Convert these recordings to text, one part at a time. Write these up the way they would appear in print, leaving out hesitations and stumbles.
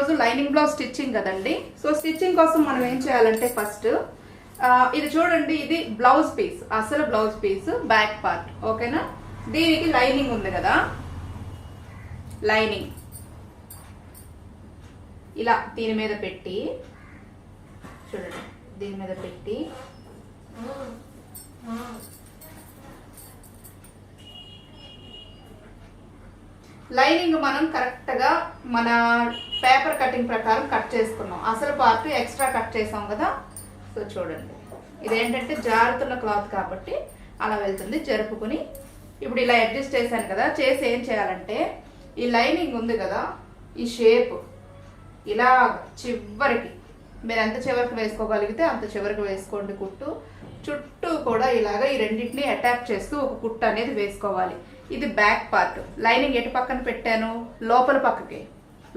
ఈరోజు lining blouse stitching కదండి. So stitching కోసం మనం ఏం చేయాలంటే ఫస్ట్ ఇది చూడండి, ఇది బ్లౌజ్ పీస్, అసలు బ్లౌజ్ పీస్ బ్యాక్ పార్ట్. ఓకేనా, దీనికి లైనింగ్ ఉంది కదా, లైనింగ్ ఇలా దీని మీద పెట్టి చూడండి, దీని మీద పెట్టి లైనింగ్ మనం కరెక్ట్గా మన పేపర్ కటింగ్ ప్రకారం కట్ చేసుకున్నాం. అసలు పార్ట్ ఎక్స్ట్రా కట్ చేసాం కదా. సో చూడండి, ఇదేంటంటే జారుతున్న క్లాత్ కాబట్టి అలా వెళ్తుంది. జరుపుకుని ఇప్పుడు ఇలా అడ్జస్ట్ చేశాను కదా, చేసి ఏం చేయాలంటే ఈ లైనింగ్ ఉంది కదా, ఈ షేప్ ఇలా చివరికి మీరు ఎంత చివరికి వేసుకోగలిగితే అంత చివరికి వేసుకోండి. కుట్టు చుట్టూ కూడా ఇలాగ ఈ రెండింటిని అటాచ్ చేస్తూ ఒక కుట్టు అనేది వేసుకోవాలి. ఇది బ్యాక్ పార్ట్. లైనింగ్ ఎటు పక్కన పెట్టాను, లోపల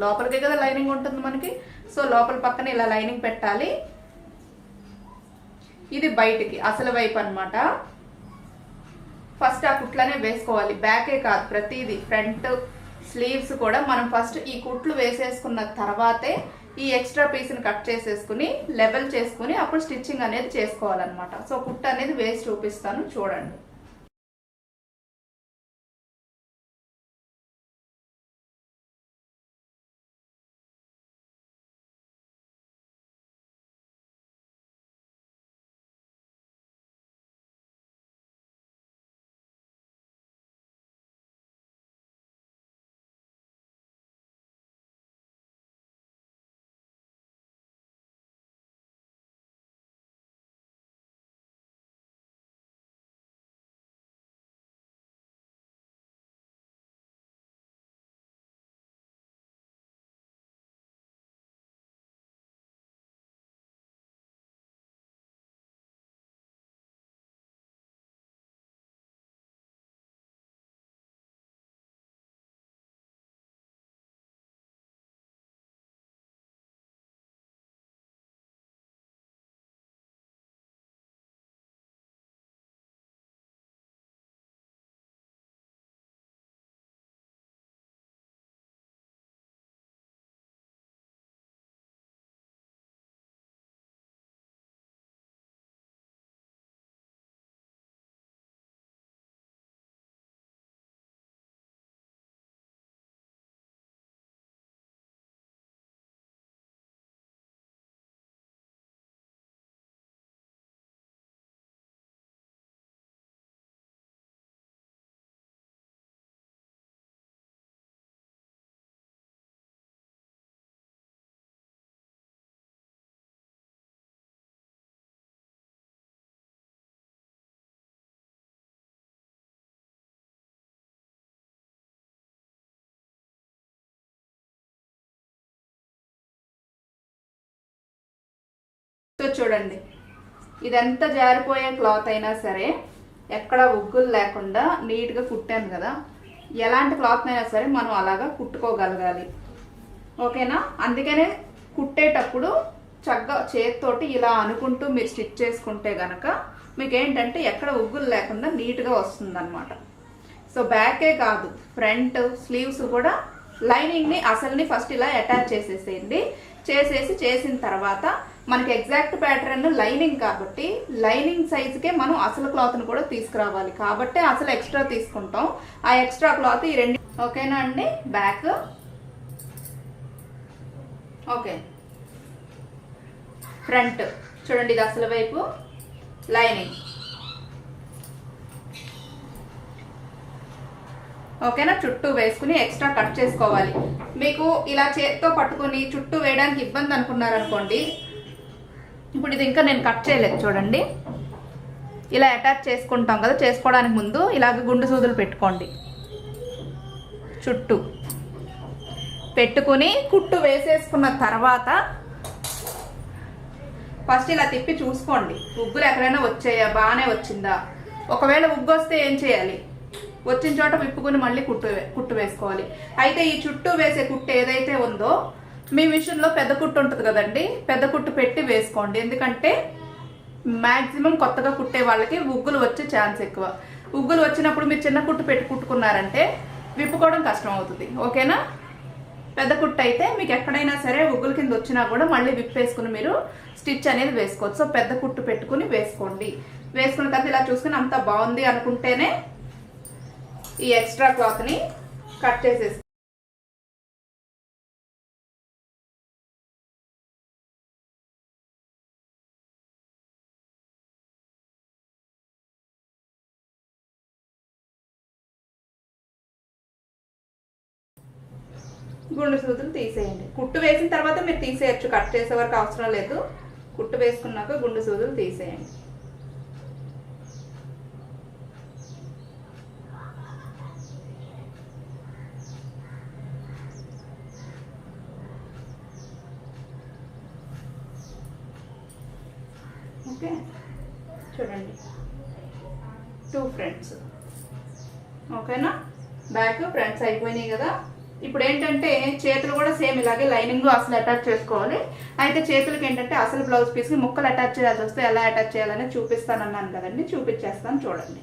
లోపలికి కదా లైనింగ్ ఉంటుంది మనకి. సో లోపల పక్కన ఇలా లైనింగ్ పెట్టాలి. ఇది బయటికి అసలు వైపు అన్నమాట. ఫస్ట్ ఆ కుట్లనే వేసుకోవాలి, బ్యాకే కాదు, ప్రతిదీ ఫ్రంట్ స్లీవ్స్ కూడా మనం ఫస్ట్ ఈ కుట్లు వేసేసుకున్న తర్వాతే ఈ ఎక్స్ట్రా పీస్ని కట్ చేసేసుకుని లెవెల్ చేసుకుని అప్పుడు స్టిచ్చింగ్ అనేది చేసుకోవాలన్నమాట. సో కుట్టు అనేది వేసి చూపిస్తాను, చూడండి. సో చూడండి, ఇదంతా జారిపోయే క్లాత్ అయినా సరే ఎక్కడ ఉగ్గులు లేకుండా నీట్గా కుట్టాను కదా. ఎలాంటి క్లాత్ అయినా సరే మనం అలాగా కుట్టుకోగలగాలి. ఓకేనా, అందుకనే కుట్టేటప్పుడు చక్కగా చేతితోటి ఇలా అనుకుంటూ మీరు స్టిచ్ చేసుకుంటే గనక మీకు ఏంటంటే ఎక్కడ ఉగ్గులు లేకుండా నీట్గా వస్తుంది అనమాట. సో బ్యాకే కాదు, ఫ్రంట్ స్లీవ్స్ కూడా లైనింగ్ని అసలుని ఫస్ట్ ఇలా అటాచ్ చేసేసేయండి. చేసిన తర్వాత మనకి ఎగ్జాక్ట్ ప్యాటర్న్ లైనింగ్ కాబట్టి లైనింగ్ సైజుకే మనం అసలు క్లాత్ను కూడా తీసుకురావాలి. కాబట్టి అసలు ఎక్స్ట్రా తీసుకుంటాం. ఆ ఎక్స్ట్రా క్లాత్ ఈ రెండు. ఓకేనా అండి, బ్యాక్ ఓకే. ఫ్రంట్ చూడండి, ఇది అసలు వైపు లైనింగ్. ఓకేనా, చుట్టూ వేసుకుని ఎక్స్ట్రా కట్ చేసుకోవాలి. మీకు ఇలా చేత్తో పట్టుకుని చుట్టూ వేయడానికి ఇబ్బంది అనుకున్నారనుకోండి, ఇప్పుడు ఇది ఇంకా నేను కట్ చేయలేదు చూడండి, ఇలా అటాచ్ చేసుకుంటాం కదా. చేసుకోవడానికి ముందు ఇలాగ గుండు సూదులు పెట్టుకోండి, చుట్టూ పెట్టుకుని కుట్టు వేసేసుకున్న తర్వాత ఫస్ట్ ఇలా తిప్పి చూసుకోండి, ఉగ్గులు ఎక్కడైనా వచ్చాయా, బాగానే వచ్చిందా. ఒకవేళ ఉగ్గు వస్తే ఏం చేయాలి, వచ్చిన చోట విప్పుకుని మళ్ళీ కుట్టు వేసుకోవాలి. అయితే ఈ చుట్టూ వేసే కుట్టు ఏదైతే ఉందో మీ మిషన్లో పెద్ద కుట్టు ఉంటుంది కదండి, పెద్ద కుట్టు పెట్టి వేసుకోండి. ఎందుకంటే మ్యాక్సిమం కొత్తగా కుట్టే వాళ్ళకి ఉగ్గులు వచ్చే ఛాన్స్ ఎక్కువ. ఉగ్గులు వచ్చినప్పుడు మీరు చిన్న కుట్టు పెట్టి కుట్టుకున్నారంటే విప్పుకోవడం కష్టం అవుతుంది. ఓకేనా, పెద్ద కుట్టు అయితే మీకు ఎక్కడైనా సరే ఉగ్గుల కింద వచ్చినా కూడా మళ్ళీ విప్పేసుకుని మీరు స్టిచ్ అనేది వేసుకోవచ్చు. సో పెద్ద కుట్టు పెట్టుకుని వేసుకోండి. వేసుకున్న తర్వాత ఇలా చూసుకుని అంత బాగుంది అనుకుంటేనే ఈ ఎక్స్ట్రా క్లాత్ని కట్ చేసేసి గుండు సూదులు తీసేయండి. కుట్టు వేసిన తర్వాత మీరు తీసేయచ్చు, కట్ చేసే వరకు అవసరం లేదు. కుట్టు వేసుకున్నాక గుండు సూదులు తీసేయండి. ఓకే, చూడండి 2 ఫ్రంట్స్. ఓకేనా, బ్యాక్ ఫ్రంట్స్ అయిపోయినాయి కదా. ఇప్పుడు ఏంటంటే చేతులు కూడా సేమ్ ఇలాగే లైనింగ్ అసలు అటాచ్ చేసుకోవాలి. అయితే చేతులకి ఏంటంటే అసలు బ్లౌజ్ పీస్కి ముక్కలు అటాచ్ చేయాల్సి వస్తే ఎలా అటాచ్ చేయాలని చూపిస్తానన్నాను కదండి, చూపించేస్తాను చూడండి.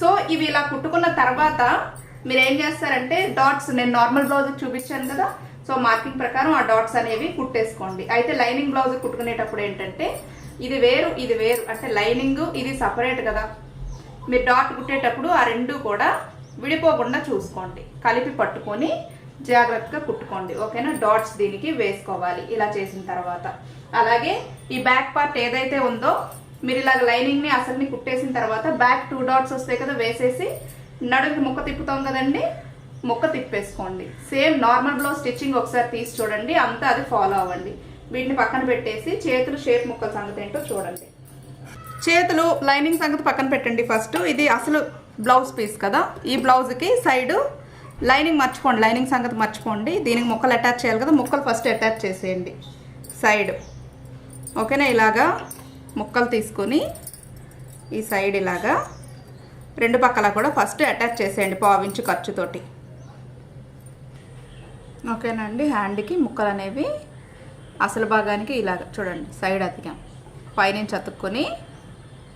సో ఇవి ఇలా కుట్టుకున్న తర్వాత మీరు ఏం చేస్తారంటే డాట్స్, నేను నార్మల్ బ్లౌజ్ చూపించాను కదా, సో మార్కింగ్ ప్రకారం ఆ డాట్స్ అనేవి కుట్టేసుకోండి. అయితే లైనింగ్ బ్లౌజ్ కుట్టుకునేటప్పుడు ఏంటంటే ఇది వేరు ఇది వేరు, అంటే లైనింగ్ ఇది సపరేట్ కదా. మీరు డాట్ కుట్టేటప్పుడు ఆ రెండు కూడా విడిపోకుండా చూసుకోండి, కలిపి పట్టుకొని జాగ్రత్తగా కుట్టుకోండి. ఓకేనా, డాట్స్ దీనికి వేసుకోవాలి ఇలా చేసిన తర్వాత. అలాగే ఈ బ్యాక్ పార్ట్ ఏదైతే ఉందో మీరు ఇలాగ లైనింగ్ని అసలుని కుట్టేసిన తర్వాత బ్యాక్ 2 డాట్స్ వస్తాయి కదా, వేసేసి నడుముకి ముక్క తిప్పుతాం కదండి, ముక్క తిప్పేసుకోండి. సేమ్ నార్మల్ బ్లౌజ్ స్టిచ్చింగ్ ఒకసారి తీసి చూడండి, అంతా అది ఫాలో అవ్వండి. వీటిని పక్కన పెట్టేసి చేతులు షేప్ ముక్కల సంగతి ఏంటో చూడండి. చేతులు లైనింగ్ సంగతి పక్కన పెట్టండి. ఫస్ట్ ఇది అసలు బ్లౌజ్ పీస్ కదా, ఈ బ్లౌజ్కి సైడ్ లైనింగ్ మర్చిపోండి, లైనింగ్ సంగతి మర్చిపోండి. దీనికి ముక్కలు అటాచ్ చేయాలి కదా, ముక్కలు ఫస్ట్ అటాచ్ చేసేయండి సైడ్. ఓకేనా, ఇలాగా ముక్కలు తీసుకొని ఈ సైడ్ ఇలాగా 2 పక్కల కూడా ఫస్ట్ అటాచ్ చేసేయండి 1/4 ఇంచు ఖర్చుతోటి. ఓకేనా అండి, హ్యాండ్కి ముక్కలు అనేవి అసలు భాగానికి ఇలాగ చూడండి సైడ్ అతికాం, పైనుంచి అతుక్కొని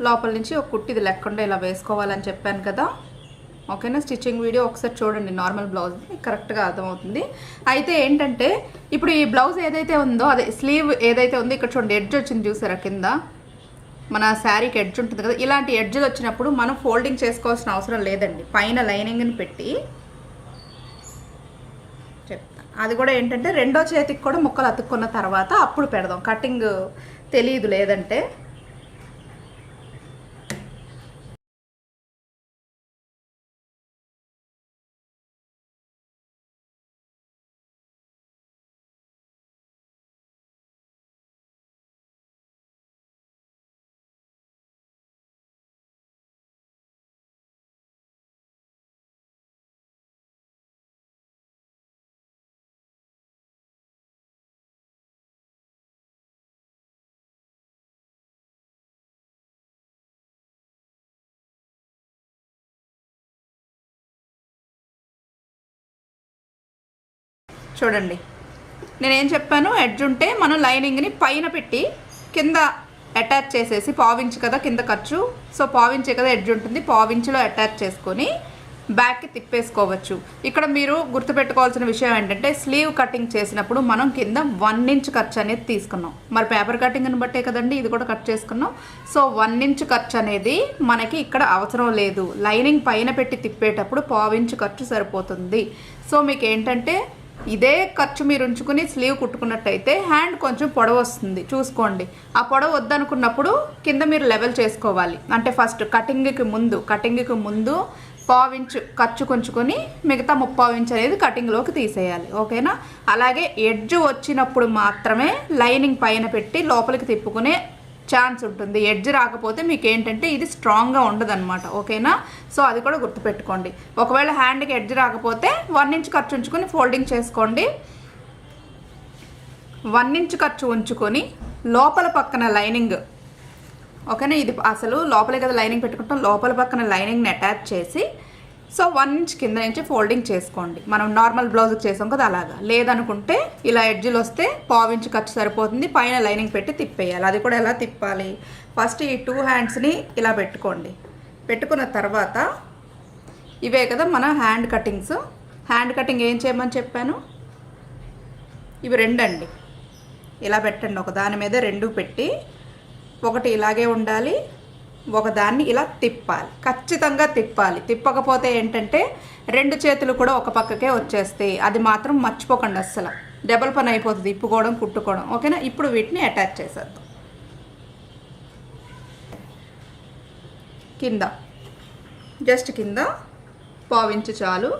లోపల నుంచి ఒక కుట్టిది లేకుండా ఇలా వేసుకోవాలని చెప్పాను కదా. ఓకేనా, స్టిచ్చింగ్ వీడియో ఒకసారి చూడండి, నార్మల్ బ్లౌజ్ కరెక్ట్గా అర్థమవుతుంది. అయితే ఏంటంటే ఇప్పుడు ఈ బ్లౌజ్ ఏదైతే ఉందో అదే స్లీవ్ ఏదైతే ఉందో ఇక్కడ చూడండి ఎడ్జ్ వచ్చింది చూసారా, కింద మన శారీకి ఎడ్జ్ ఉంటుంది కదా, ఇలాంటి ఎడ్జ్లు వచ్చినప్పుడు మనం ఫోల్డింగ్ చేసుకోవాల్సిన అవసరం లేదండి. పైన లైనింగ్ని పెట్టి చెప్తాను, అది కూడా ఏంటంటే రెండో చేతికి కూడా ముక్కలు అతుక్కున్న తర్వాత అప్పుడు పెడదాం, కటింగ్ తెలియదు లేదంటే. చూడండి నేనేం చెప్పాను, ఎడ్జ్ ఉంటే మనం లైనింగ్ని పైన పెట్టి కింద అటాచ్ చేసేసి 1/4 ఇంచు కదా కింద ఖర్చు, సో 1/4 ఇంచే కదా ఎడ్జ్ ఉంటుంది, 1/4 ఇంచులో అటాచ్ చేసుకొని బ్యాక్కి తిప్పేసుకోవచ్చు. ఇక్కడ మీరు గుర్తుపెట్టుకోవాల్సిన విషయం ఏంటంటే స్లీవ్ కటింగ్ చేసినప్పుడు మనం కింద 1 ఇంచ్ ఖర్చు అనేది తీసుకున్నాం, మరి పేపర్ కటింగ్ని బట్టే కదండి ఇది కూడా కట్ చేసుకున్నాం. సో 1 ఇంచ్ ఖర్చు అనేది మనకి ఇక్కడ అవసరం లేదు, లైనింగ్ పైన పెట్టి తిప్పేటప్పుడు 1/4 ఇంచు ఖర్చు సరిపోతుంది. సో మీకు ఏంటంటే ఇదే ఖర్చు మీరు ఉంచుకుని స్లీవ్ కుట్టుకున్నట్టయితే హ్యాండ్ కొంచెం పొడవు వస్తుంది చూసుకోండి. ఆ పొడవు వద్దనుకున్నప్పుడు కింద మీరు లెవెల్ చేసుకోవాలి, అంటే ఫస్ట్ కటింగ్కి ముందు 1/4 ఇంచు ఖర్చు కొంచుకొని మిగతా 3/4 ఇంచు అనేది కటింగ్లోకి తీసేయాలి. ఓకేనా, అలాగే ఎడ్జ్ వచ్చినప్పుడు మాత్రమే లైనింగ్ పైన పెట్టి లోపలికి తిప్పుకునే ఛాన్స్ ఉంటుంది. ఎడ్జ్ రాకపోతే మీకు ఏంటంటే ఇది స్ట్రాంగ్గా ఉండదు అనమాట. ఓకేనా, సో అది కూడా గుర్తుపెట్టుకోండి. ఒకవేళ హ్యాండ్కి ఎడ్జ్ రాకపోతే 1 ఇంచ్ ఖర్చు ఉంచుకొని ఫోల్డింగ్ చేసుకోండి. 1 ఇంచ్ ఖర్చు ఉంచుకొని లోపల పక్కన లైనింగ్, ఓకేనా, ఇది అసలు లోపలే కదా లైనింగ్ పెట్టుకుంటాం, లోపల పక్కన లైనింగ్ని అటాచ్ చేసి సో 1 ఇంచ్ కింద నుంచి ఫోల్డింగ్ చేసుకోండి. మనం నార్మల్ బ్లౌజ్కి చేసాం కదా అలాగా. లేదనుకుంటే ఇలా ఎడ్జ్లు వస్తే 1/4 ఇంచ్ ఖర్చు సరిపోతుంది, పైన లైనింగ్ పెట్టి తిప్పేయాలి. అది కూడా ఎలా తిప్పాలి, ఫస్ట్ ఈ 2 హ్యాండ్స్ని ఇలా పెట్టుకోండి. పెట్టుకున్న తర్వాత ఇవే కదా మన హ్యాండ్ కటింగ్స్. హ్యాండ్ కటింగ్ ఏం చేయమని చెప్పాను, ఇవి 2 అండి. ఇలా పెట్టండి, ఒక దాని మీద 2 పెట్టి, ఒకటి ఇలాగే ఉండాలి, ఒకదాన్ని ఇలా తిప్పాలి, ఖచ్చితంగా తిప్పాలి. తిప్పకపోతే ఏంటంటే 2 చేతులు కూడా ఒక పక్కకే వచ్చేస్తాయి. అది మాత్రం మర్చిపోకండి, అస్సలు డబల్ పని అయిపోతుంది ఇప్పుకోవడం కుట్టుకోవడం. ఓకేనా? ఇప్పుడు వీటిని అటాచ్ చేసేద్దాం. కింద జస్ట్ కింద 1/4 ఇంచు చాలు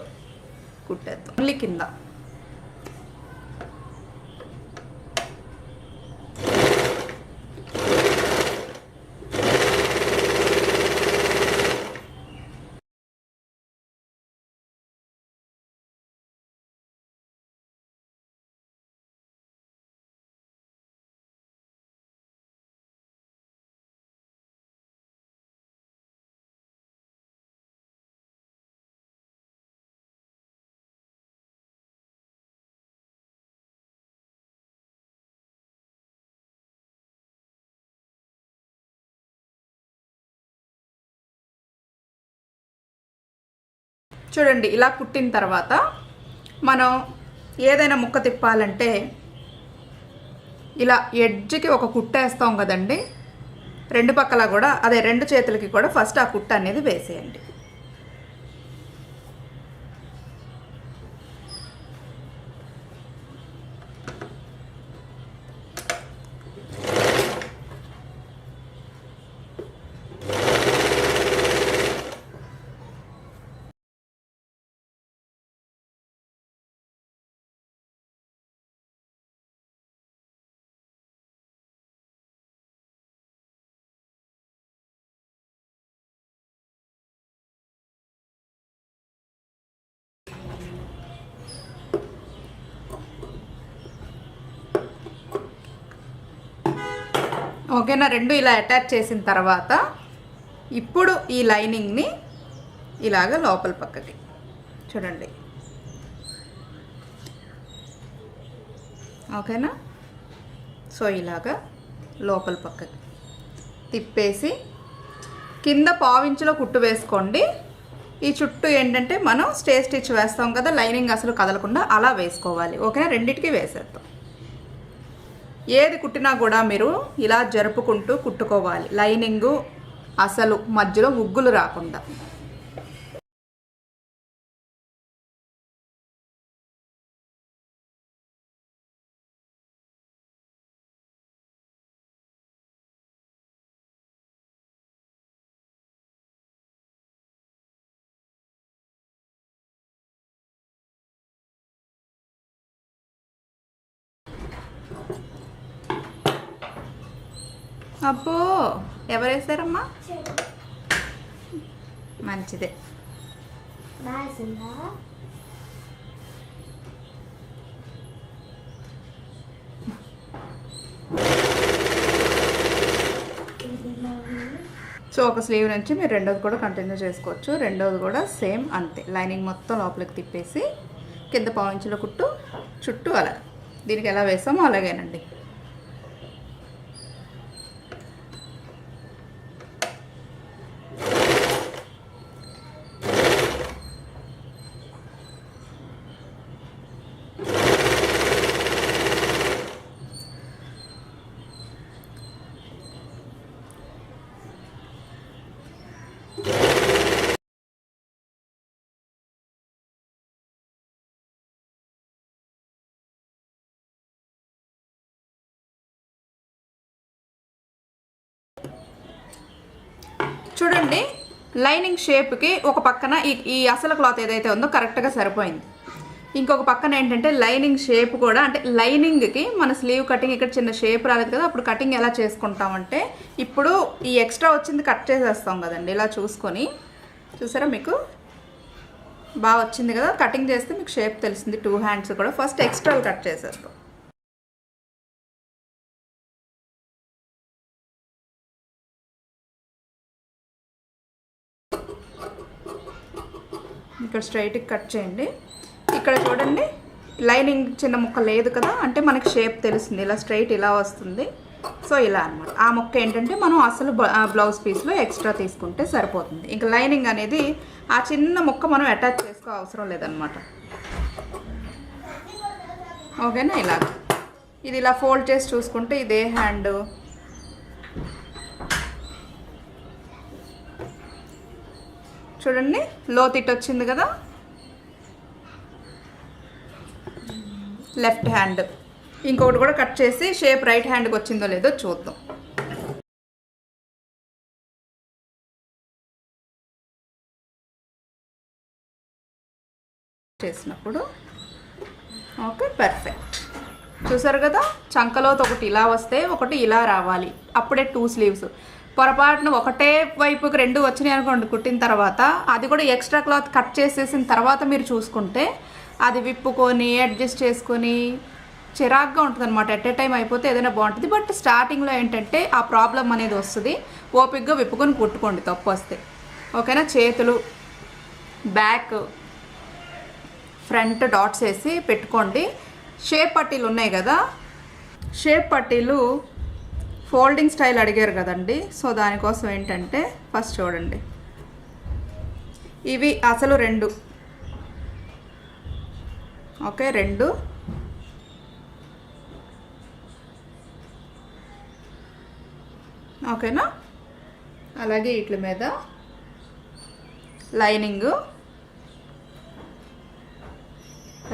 కుట్టేద్దాం. మళ్ళీ కింద చూడండి. ఇలా కుట్టిన తర్వాత మనం ఏదైనా ముక్క తిప్పాలంటే ఇలా ఎడ్జ్కి ఒక కుట్టేస్తాం కదండి, 2 పక్కల కూడా. అదే 2 చేతులకి కూడా ఫస్ట్ ఆ కుట్ట అనేది వేసేయండి. ఓకేనా? 2 ఇలా అటాచ్ చేసిన తర్వాత ఇప్పుడు ఈ లైనింగ్ని ఇలాగ లోపల పక్కకి చూడండి. ఓకేనా? సో ఇలాగా లోపల పక్కకి తిప్పేసి కింద 1/4 ఇంచులో కుట్టు వేసుకోండి. ఈ చుట్టూ ఏంటంటే మనం స్టిచ్ వేస్తాం కదా, లైనింగ్ అసలు కదలకుండా అలా వేసుకోవాలి. ఓకేనా? రెండిటికి వేసేద్దాం. ఏది కుట్టినా కూడా మీరు ఇలా జరుపుకుంటూ కుట్టుకోవాలి, లైనింగు అసలు మధ్యలో ఉగ్గులు రాకుండా. అబ్బో, ఎవరేసారమ్మా? మంచిదే. సో ఒక స్లీవ్ నుంచి మీరు 2వది కూడా కంటిన్యూ చేసుకోవచ్చు. 2వది కూడా సేమ్ అంతే, లైనింగ్ మొత్తం లోపలికి తిప్పేసి కింద 1/4 ఇంచుల కుట్టు చుట్టూ అలా. దీనికి ఎలా వేస్తామో అలాగేనండి. చూడండి, లైనింగ్ షేప్కి ఒక పక్కన ఈ అసలు క్లాత్ ఏదైతే ఉందో కరెక్ట్గా సరిపోయింది. ఇంకొక పక్కన ఏంటంటే లైనింగ్ షేప్ కూడా, అంటే లైనింగ్కి మన స్లీవ్ కటింగ్ ఇక్కడ చిన్న షేప్ రాలేదు కదా, అప్పుడు కటింగ్ ఎలా చేసుకుంటామంటే ఇప్పుడు ఈ ఎక్స్ట్రా వచ్చింది కట్ చేసేస్తాం కదండి. ఇలా చూసుకొని చూసారా, మీకు బాగా వచ్చింది కదా, కటింగ్ చేస్తే మీకు షేప్ తెలిసింది. 2 హ్యాండ్స్ కూడా ఫస్ట్ ఎక్స్ట్రా కట్ చేసేస్తాం. ఇక్కడ స్ట్రైట్కి కట్ చేయండి. ఇక్కడ చూడండి, లైనింగ్ చిన్న ముక్క లేదు కదా, అంటే మనకి షేప్ తెలుస్తుంది. ఇలా స్ట్రైట్ ఇలా వస్తుంది, సో ఇలా అనమాట. ఆ ముక్క ఏంటంటే మనం అసలు బ్లౌజ్ పీస్లో ఎక్స్ట్రా తీసుకుంటే సరిపోతుంది. ఇంకా లైనింగ్ అనేది ఆ చిన్న ముక్క మనం అటాచ్ చేసుకో అవసరం లేదనమాట. ఓకేనా? ఇలా ఇది ఇలా ఫోల్డ్ చేసి చూసుకుంటే ఇదే హ్యాండ్, చూడండి లోతిట్ వచ్చింది కదా. లెఫ్ట్ హ్యాండ్ ఇంకొకటి కూడా కట్ చేసి షేప్ రైట్ హ్యాండ్కి వచ్చిందో లేదో చూద్దాం. చేసినప్పుడు ఓకే పర్ఫెక్ట్. చూసారు కదా, చంకలోతో ఒకటి ఇలా వస్తే ఒకటి ఇలా రావాలి, అప్పుడే 2 స్లీవ్స్. పొరపాటున ఒకటే వైపుకి 2 వచ్చినాయి అనుకోండి కుట్టిన తర్వాత, అది కూడా ఎక్స్ట్రా క్లాత్ కట్ చేసేసిన తర్వాత మీరు చూసుకుంటే అది విప్పుకొని అడ్జస్ట్ చేసుకొని చిరాగ్గా ఉంటుంది అనమాట. ఎట్ ఏ టైం అయిపోతే ఏదైనా బాగుంటుంది. బట్ స్టార్టింగ్లో ఏంటంటే ఆ ప్రాబ్లం అనేది వస్తుంది. ఓపిక్గా విప్పుకొని కుట్టుకోండి తప్పు వస్తే. ఓకేనా? చేతులు బ్యాక్ ఫ్రంట్ డాట్స్ వేసి పెట్టుకోండి. షేప్ పట్టీలు ఉన్నాయి కదా, షేప్ పట్టీలు ఫోల్డింగ్ స్టైల్ అడిగారు కదండి. సో దానికోసం ఏంటంటే ఫస్ట్ చూడండి, ఇవి అసలు 2 ఓకే 2 ఓకేనా. అలాగే వీటి మీద లైనింగ్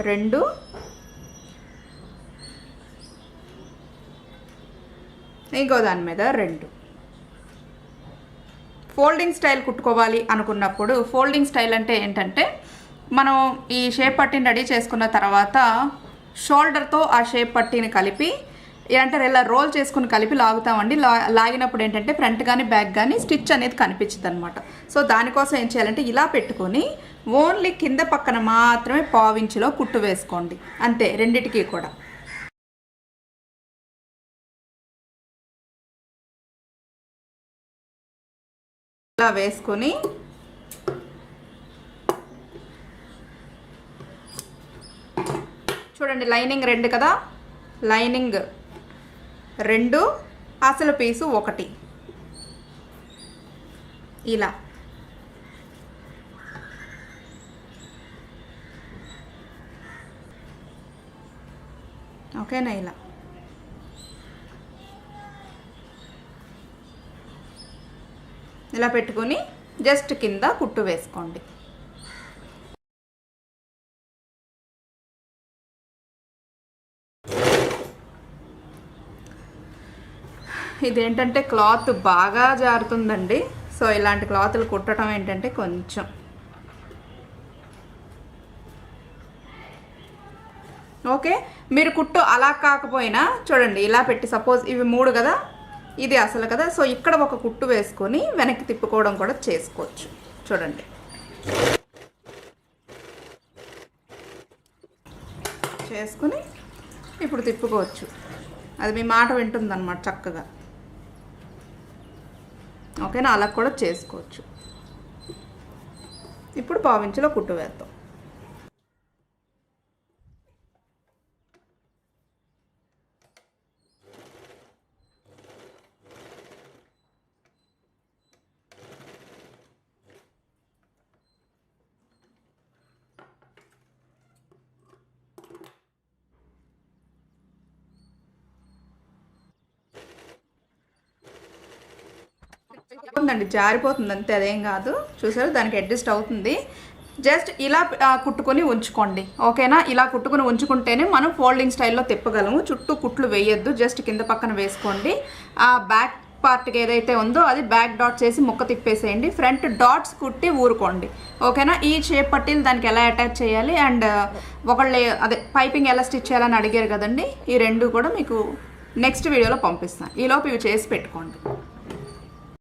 2, ఇంకో దాని మీద 2. ఫోల్డింగ్ స్టైల్ కుట్టుకోవాలి అనుకున్నప్పుడు, ఫోల్డింగ్ స్టైల్ అంటే ఏంటంటే మనం ఈ షేప్ పట్టీని రెడీ చేసుకున్న తర్వాత షోల్డర్తో ఆ షేప్ పట్టీని కలిపి అంటే ఇలా రోల్ చేసుకుని కలిపి లాగుతామండి. లాగినప్పుడు ఏంటంటే ఫ్రంట్ కానీ బ్యాక్ కానీ స్టిచ్ అనేది కనిపించదు అనమాట. సో దానికోసం ఏం చేయాలంటే ఇలా పెట్టుకొని ఓన్లీ కింద పక్కన మాత్రమే పావించులో కుట్టు వేసుకోండి, అంతే రెండిటికి కూడా. ఇలా వేసుకొని చూడండి, లైనింగ్ 2 కదా, లైనింగ్ 2 అసలు పీసు 1 ఇలా. ఓకేనా? ఇలా ఇలా పెట్టుకొని జస్ట్ కింద కుట్టు వేసుకోండి. ఇదేంటంటే క్లాత్ బాగా జారుతుందండి. సో ఇలాంటి క్లాతులు కుట్టడం ఏంటంటే కొంచెం ఓకే. మీరు కుట్టు అలా కాకపోయినా చూడండి, ఇలా పెట్టి సపోజ్ ఇవి 3 కదా, ఇది అసలు కదా. సో ఇక్కడ ఒక కుట్టు వేసుకొని వెనక్కి తిప్పుకోవడం కూడా చేసుకోవచ్చు. చూడండి, చేసుకుని ఇప్పుడు తిప్పుకోవచ్చు. అది మీ మాట వింటుందన్నమాట చక్కగా. ఓకేనా? అలా కూడా చేసుకోవచ్చు. ఇప్పుడు పావించులో కుట్టు వేద్దాం. ఉందండి, జారిపోతుంది అంతే, అదేం కాదు. చూసారు, దానికి అడ్జస్ట్ అవుతుంది. జస్ట్ ఇలా కుట్టుకొని ఉంచుకోండి. ఓకేనా? ఇలా కుట్టుకొని ఉంచుకుంటేనే మనం ఫోల్డింగ్ స్టైల్లో తిప్పగలము. చుట్టూ కుట్లు వేయొద్దు, జస్ట్ కింద పక్కన వేసుకోండి. ఆ బ్యాక్ పార్ట్కి ఏదైతే ఉందో అది బ్యాక్ డాట్స్ వేసి ముక్క తిప్పేసేయండి. ఫ్రంట్ డాట్స్ కుట్టి ఊరుకోండి. ఓకేనా? ఈ షేప్ పట్టీలు దానికి ఎలా అటాచ్ చేయాలి అండ్ ఒకళ్ళే అదే పైపింగ్ ఎలా స్టిచ్ చేయాలని అడిగారు కదండి. ఈ 2 కూడా మీకు నెక్స్ట్ వీడియోలో పంపిస్తాను. ఈలోపు ఇవి చేసి పెట్టుకోండి.